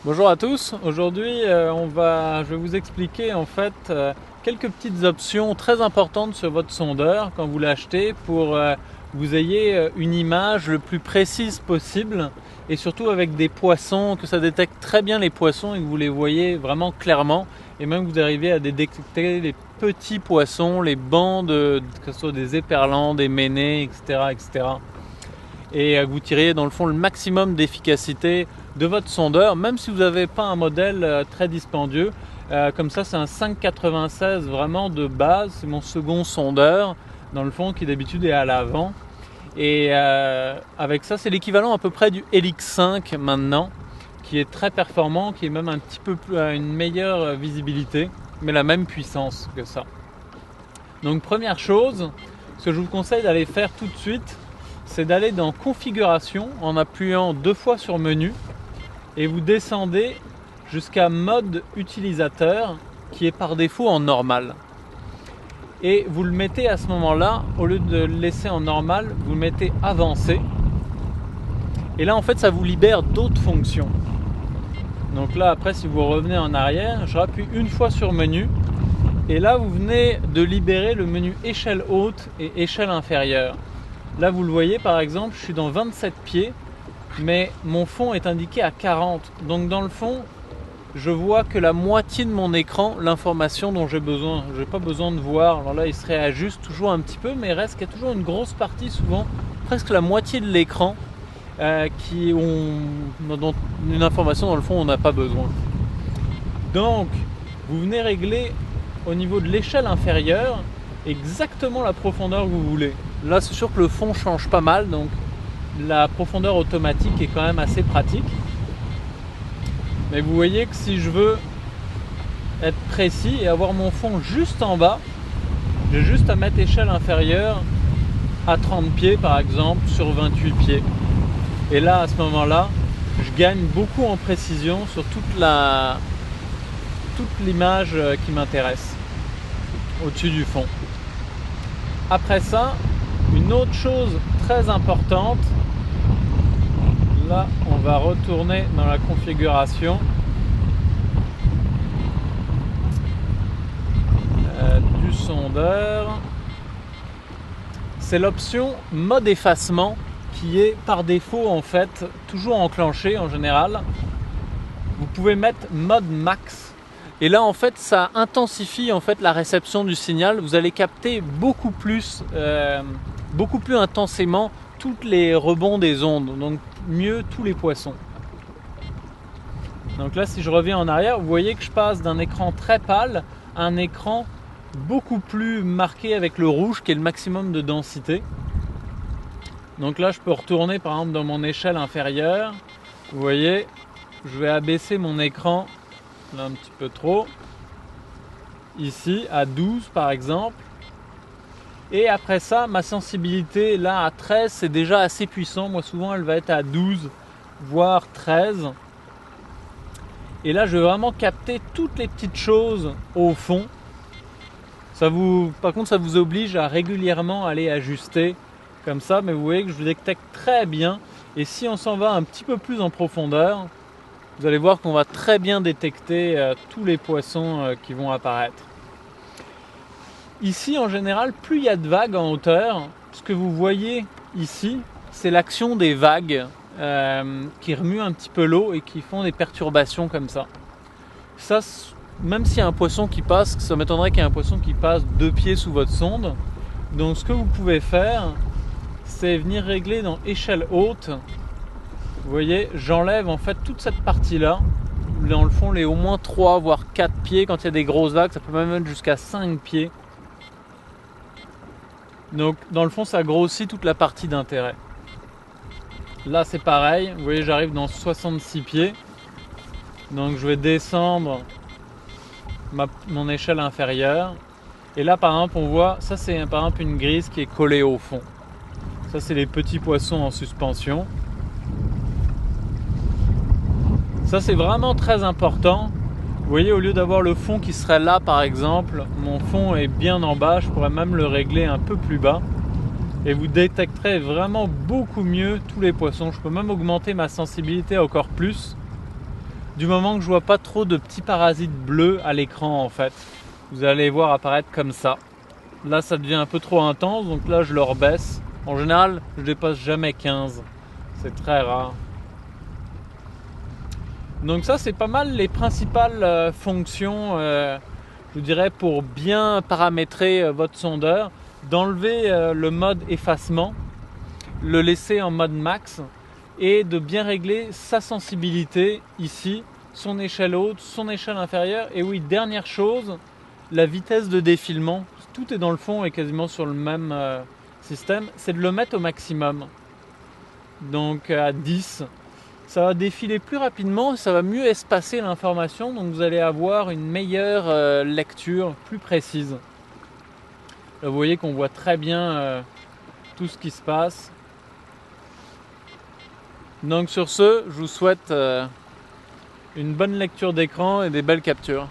Bonjour à tous, aujourd'hui je vais vous expliquer en fait quelques petites options très importantes sur votre sondeur quand vous l'achetez pour que vous ayez une image le plus précise possible et surtout avec des poissons, que ça détecte très bien les poissons et que vous les voyez vraiment clairement et même que vous arrivez à détecter les petits poissons, les bancs, que ce soit des éperlans, des ménés, etc. etc. et que vous tiriez dans le fond le maximum d'efficacité de votre sondeur, même si vous n'avez pas un modèle très dispendieux. Comme ça, c'est un 596 vraiment de base, c'est mon second sondeur dans le fond qui d'habitude est à l'avant. Et avec ça, c'est l'équivalent à peu près du Helix 5 maintenant, qui est très performant, qui est même un petit peu plus, à une meilleure visibilité, mais la même puissance que ça. Donc première chose, ce que je vous conseille d'aller faire tout de suite, c'est d'aller dans configuration en appuyant 2 fois sur menu et vous descendez jusqu'à mode utilisateur qui est par défaut en normal. Et vous le mettez à ce moment-là, au lieu de le laisser en normal, vous le mettez avancé. Et là en fait ça vous libère d'autres fonctions. Donc là après si vous revenez en arrière, je rappuie une fois sur menu. Et là vous venez de libérer le menu échelle haute et échelle inférieure. Là vous le voyez par exemple, je suis dans 27 pieds, mais mon fond est indiqué à 40. Donc dans le fond, je vois que la moitié de mon écran, l'information dont j'ai besoin. Je n'ai pas besoin de voir. Alors là il se réajuste toujours un petit peu, mais il reste qu'il y a toujours une grosse partie, souvent presque la moitié de l'écran, dont une information dans le fond on n'a pas besoin. Donc vous venez régler au niveau de l'échelle inférieure exactement la profondeur que vous voulez. Là c'est sûr que le fond change pas mal, donc la profondeur automatique est quand même assez pratique. Mais vous voyez que si je veux être précis et avoir mon fond juste en bas, j'ai juste à mettre échelle inférieure à 30 pieds par exemple sur 28 pieds. Et là à ce moment-là, je gagne beaucoup en précision sur toute l'image qui m'intéresse au-dessus du fond. Après ça, une autre chose très importante, là on va retourner dans la configuration du sondeur, c'est l'option mode effacement qui est par défaut en fait toujours enclenchée en général. Vous pouvez mettre mode max et là en fait ça intensifie en fait la réception du signal. Vous allez capter beaucoup plus intensément tous les rebonds des ondes, donc mieux tous les poissons. Donc là si je reviens en arrière, vous voyez que je passe d'un écran très pâle à un écran beaucoup plus marqué avec le rouge qui est le maximum de densité. Donc là je peux retourner par exemple dans mon échelle inférieure. Vous voyez, je vais abaisser mon écran là un petit peu trop, ici à 12 par exemple. Et après ça, ma sensibilité là à 13 c'est déjà assez puissant. Moi souvent elle va être à 12 voire 13. Et là je vais vraiment capter toutes les petites choses au fond. Par contre ça vous oblige à régulièrement aller ajuster comme ça, mais vous voyez que je détecte très bien. Et si on s'en va un petit peu plus en profondeur, vous allez voir qu'on va très bien détecter tous les poissons qui vont apparaître. Ici en général, plus il y a de vagues en hauteur, ce que vous voyez ici, c'est l'action des vagues qui remuent un petit peu l'eau et qui font des perturbations comme ça. Ça, même s'il y a un poisson qui passe, ça m'étonnerait qu'il y ait un poisson qui passe 2 pieds sous votre sonde. Donc ce que vous pouvez faire, c'est venir régler dans échelle haute. Vous voyez, j'enlève en fait toute cette partie-là. Dans le fond, les au moins 3 voire 4 pieds. Quand il y a des grosses vagues, ça peut même être jusqu'à 5 pieds. Donc dans le fond, ça grossit toute la partie d'intérêt. Là, c'est pareil. Vous voyez, j'arrive dans 66 pieds. Donc je vais descendre mon échelle inférieure. Et là, par exemple, on voit, ça c'est par exemple une grise qui est collée au fond. Ça, c'est les petits poissons en suspension. Ça, c'est vraiment très important. Vous voyez, au lieu d'avoir le fond qui serait là, par exemple, mon fond est bien en bas. Je pourrais même le régler un peu plus bas. Et vous détecterez vraiment beaucoup mieux tous les poissons. Je peux même augmenter ma sensibilité encore plus. du moment que je vois pas trop de petits parasites bleus à l'écran en fait. Vous allez voir apparaître comme ça. Là ça devient un peu trop intense, donc là je le rebaisse. En général je dépasse jamais 15, c'est très rare. Donc ça c'est pas mal les principales fonctions je vous dirais pour bien paramétrer votre sondeur. D'enlever le mode effacement, le laisser en mode max et de bien régler sa sensibilité ici, son échelle haute, son échelle inférieure. Et oui, dernière chose, la vitesse de défilement. Tout est dans le fond et quasiment sur le même système. C'est de le mettre au maximum. Donc à 10. Ça va défiler plus rapidement, ça va mieux espacer l'information. Donc vous allez avoir une meilleure lecture, plus précise. Là, vous voyez qu'on voit très bien tout ce qui se passe. Donc sur ce, je vous souhaite une bonne lecture d'écran et des belles captures.